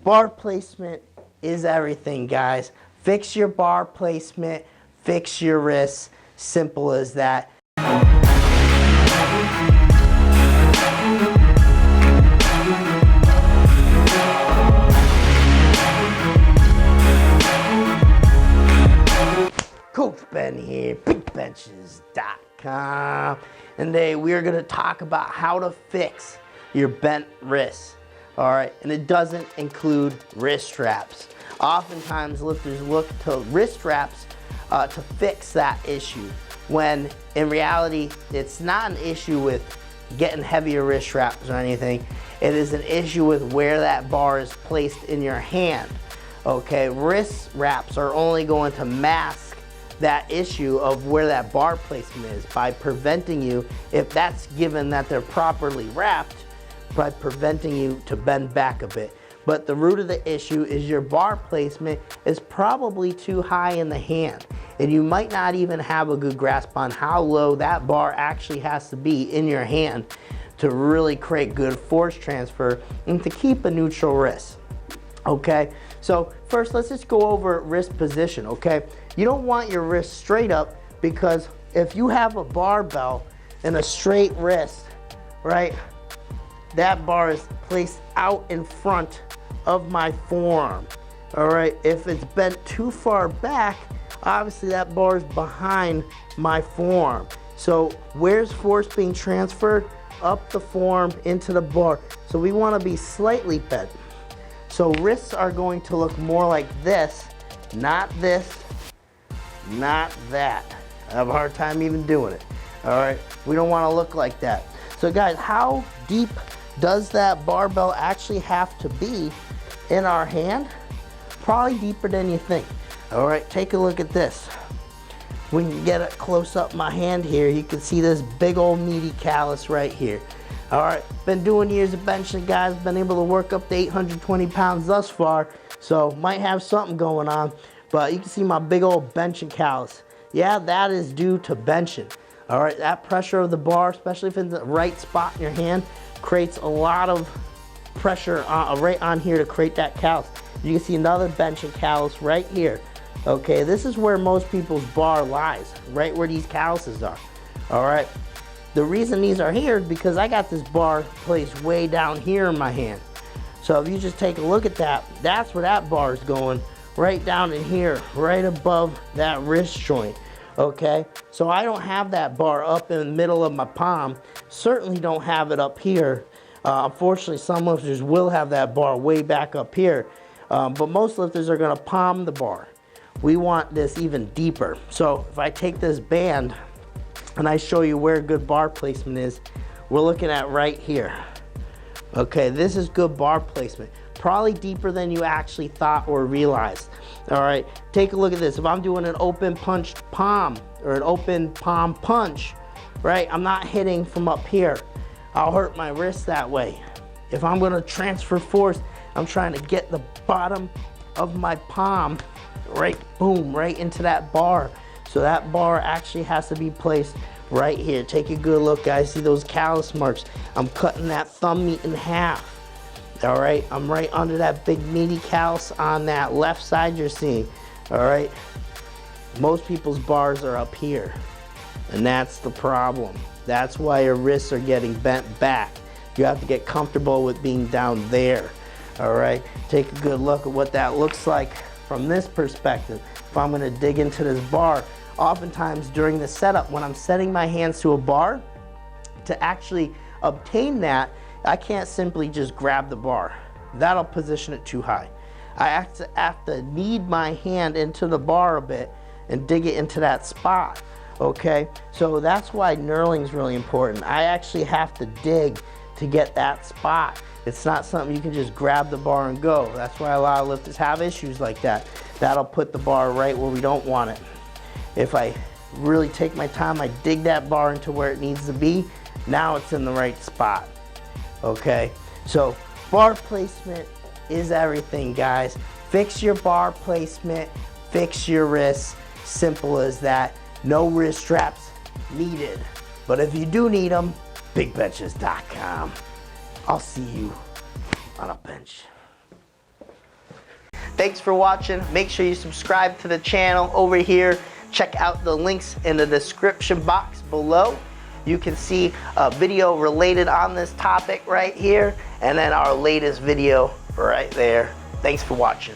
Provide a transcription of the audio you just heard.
Bar placement is everything, guys. Fix your bar placement, fix your wrists. Simple as that. Coach Ben here, bigbenchas.com. And today we are going to talk about how to fix your bent wrists. All right, and it doesn't include wrist straps. Oftentimes lifters look to wrist straps to fix that issue, when in reality it's not an issue with getting heavier wrist straps or anything. It is an issue with where that bar is placed in your hand. Okay, wrist wraps are only going to mask that issue of where that bar placement is by preventing you, if that's given that they're properly wrapped, by preventing you to bend back a bit. But the root of the issue is your bar placement is probably too high in the hand, and you might not even have a good grasp on how low that bar actually has to be in your hand to really create good force transfer and to keep a neutral wrist. Okay, so first let's just go over wrist position. Okay, you don't want your wrist straight up, because if you have a barbell and a straight wrist, right, that bar is placed out in front of my forearm. All right, if it's bent too far back, obviously that bar is behind my forearm. So where's force being transferred? Up the forearm into the bar. So we want to be slightly bent. So wrists are going to look more like this, not this, not that. I have a hard time even doing it. All right, we don't want to look like that. So guys, how deep does that barbell actually have to be in our hand? Probably deeper than you think. All right, take a look at this. We can get it close up my hand here. You can see this big old meaty callus right here. All right, been doing years of benching, guys. Been able to work up to 820 pounds thus far, so might have something going on. But you can see my big old benching callus. Yeah, that is due to benching. All right, that pressure of the bar, especially if it's in the right spot in your hand, creates a lot of pressure right on here to create that callus. You can see another benching callus right here. Okay, this is where most people's bar lies, right where these calluses are. All right, the reason these are here is because I got this bar placed way down here in my hand. So if you just take a look at that, that's where that bar is going, right down in here, right above that wrist joint. Okay, so I don't have that bar up in the middle of my palm. Certainly don't have it up here. Unfortunately, some lifters will have that bar way back up here, but most lifters are going to palm the bar. We want this even deeper. So if I take this band and I show you where good bar placement is, we're looking at right here. Okay, this is good bar placement. Probably deeper than you actually thought or realized. All right, take a look at this. If I'm doing an open punched palm or an open palm punch, right, I'm not hitting from up here. I'll hurt my wrist that way. If I'm gonna transfer force, I'm trying to get the bottom of my palm, right, boom, right into that bar. So that bar actually has to be placed right here. Take a good look, guys. See those callus marks? I'm cutting that thumb meat in half. All right, I'm right under that big meaty callus on that left side you're seeing. All right, most people's bars are up here, and that's the problem. That's why your wrists are getting bent back. You have to get comfortable with being down there. All right, take a good look at what that looks like from this perspective. If I'm gonna dig into this bar, oftentimes during the setup, when I'm setting my hands to a bar, to actually obtain that, I can't simply just grab the bar. That'll position it too high. I have to knead my hand into the bar a bit and dig it into that spot, okay? So that's why knurling is really important. I actually have to dig to get that spot. It's not something you can just grab the bar and go. That's why a lot of lifters have issues like that. That'll put the bar right where we don't want it. If I really take my time, I dig that bar into where it needs to be, now it's in the right spot. Okay, so bar placement is everything, guys. Fix your bar placement, fix your wrists. Simple as that. No wrist straps needed. But if you do need them, bigbenchas.com. I'll see you on a bench. Thanks for watching. Make sure you subscribe to the channel over here. Check out the links in the description box below. You can see a video related on this topic right here, and then our latest video right there. Thanks for watching.